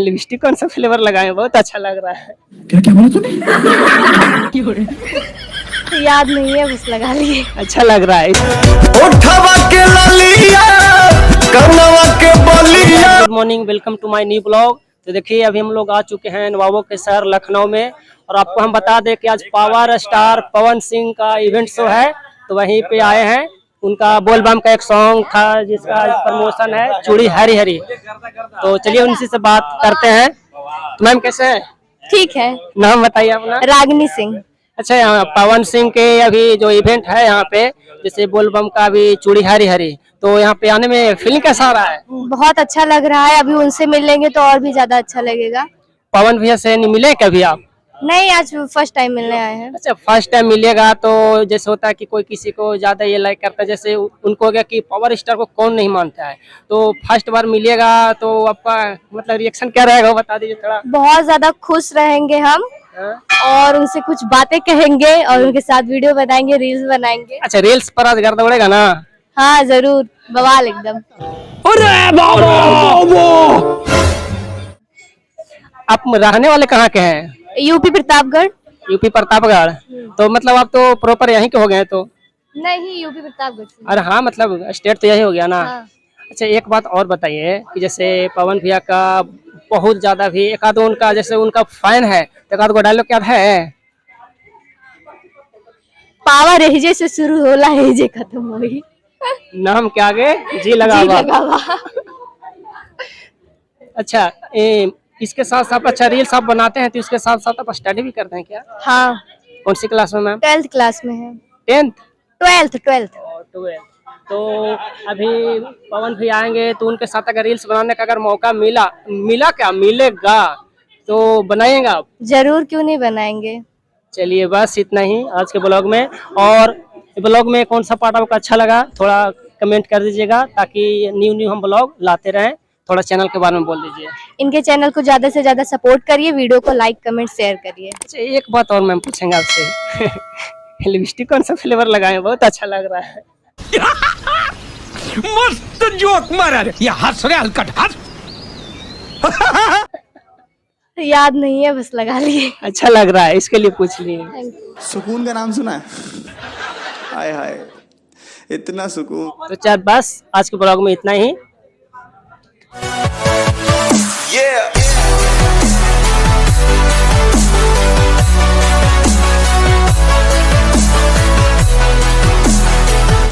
Lipstick कौन सा flavour लगाए, बहुत अच्छा लग रहा है। क्या क्या बोला तूने? याद नहीं है, बस लगा लिए। अच्छा लग रहा है। Good morning, welcome to my new blog. तो देखिए अभी हम लोग आ चुके हैं नवाबों के शहर लखनऊ में, और आपको हम बता दें कि आज पावर स्टार पवन सिंह का इवेंट शो है, तो वहीं पे आए हैं। उनका बोलबम का एक सॉन्ग था जिसका आज प्रमोशन है, चूड़ी हरी हरी। तो चलिए उनसे से बात करते हैं। तो मैम कैसे हैं? ठीक है। नाम बताइए अपना। रागिनी सिंह। अच्छा, यहाँ पवन सिंह के अभी जो इवेंट है यहाँ पे, जैसे बोलबम का भी चूड़ी हरी हरी, तो यहाँ पे आने में फीलिंग कैसा आ रहा है? बहुत अच्छा लग रहा है। अभी उनसे मिलेंगे तो और भी ज्यादा अच्छा लगेगा। पवन भैया से नहीं मिले कभी आप? नहीं, आज फर्स्ट टाइम मिलने आए हैं। अच्छा, फर्स्ट टाइम मिलेगा तो जैसे होता है कि कोई किसी को ज्यादा ये लाइक करता है, जैसे उनको हो गया कि पावर स्टार को कौन नहीं मानता है, तो फर्स्ट बार मिलेगा तो आपका मतलब रिएक्शन क्या रहेगा, वो बता दीजिए थोड़ा। बहुत ज्यादा खुश रहेंगे हम, हाँ? और उनसे कुछ बातें कहेंगे और उनके साथ वीडियो बनाएंगे, रील्स बनाएंगे। अच्छा, रील्स पर आज गर्दा उड़ेगा ना? हाँ जरूर, बवाल एकदम। आप रहने वाले कहाँ के हैं? यूपी प्रतापगढ़। यूपी प्रतापगढ़। तो मतलब आप तो प्रॉपर यहीं के हो गए तो? नहीं, यूपी प्रतापगढ़ से। अरे हाँ, मतलब स्टेट तो यही हो गया ना। हाँ। अच्छा, एक बात और बताइए कि जैसे पवन भैया का बहुत ज्यादा भी एक आध उनका जैसे उनका फैन है, तो एक आध को डायलॉग क्या है? पावर एजे से शुरू होला, एजे खत्म होगी। नाम के आगे जी लगा जी हुआ। लगा हुआ। अच्छा, इसके साथ साथ अच्छा रील्स आप बनाते हैं तो इसके साथ साथ आप स्टडी भी करते हैं क्या? हाँ, कौन सी क्लास में मैम? 12th क्लास में है। 10th? 12th। 12th। तो अभी पवन भी आएंगे तो उनके साथ अगर रील्स बनाने का अगर मौका मिलेगा तो बनाइएगा आप? जरूर, क्यों नहीं बनाएंगे। चलिए बस इतना ही आज के ब्लॉग में। और ब्लॉग में कौन सा पार्ट आपको अच्छा लगा थोड़ा कमेंट कर दीजिएगा, ताकि न्यू हम ब्लॉग लाते रहें। थोड़ा चैनल के बारे में बोल दीजिए। इनके चैनल को ज्यादा से ज्यादा सपोर्ट करिए, वीडियो को लाइक कमेंट शेयर करिए। अच्छा, एक बात और मैम पूछेंगे आपसे लिपस्टिक कौन सा फ्लेवर लगाए, बहुत अच्छा लग रहा है। मस्त जोक मारा रे, ये हंस रे हलकट हंस। याद नहीं है, बस लगा लिए। अच्छा लग रहा है, इसके लिए पूछ लिए। सुकून का नाम सुना है? हाय हाय, इतना सुकून। तो चल बस आज के ब्लॉग में इतना ही। Yeah.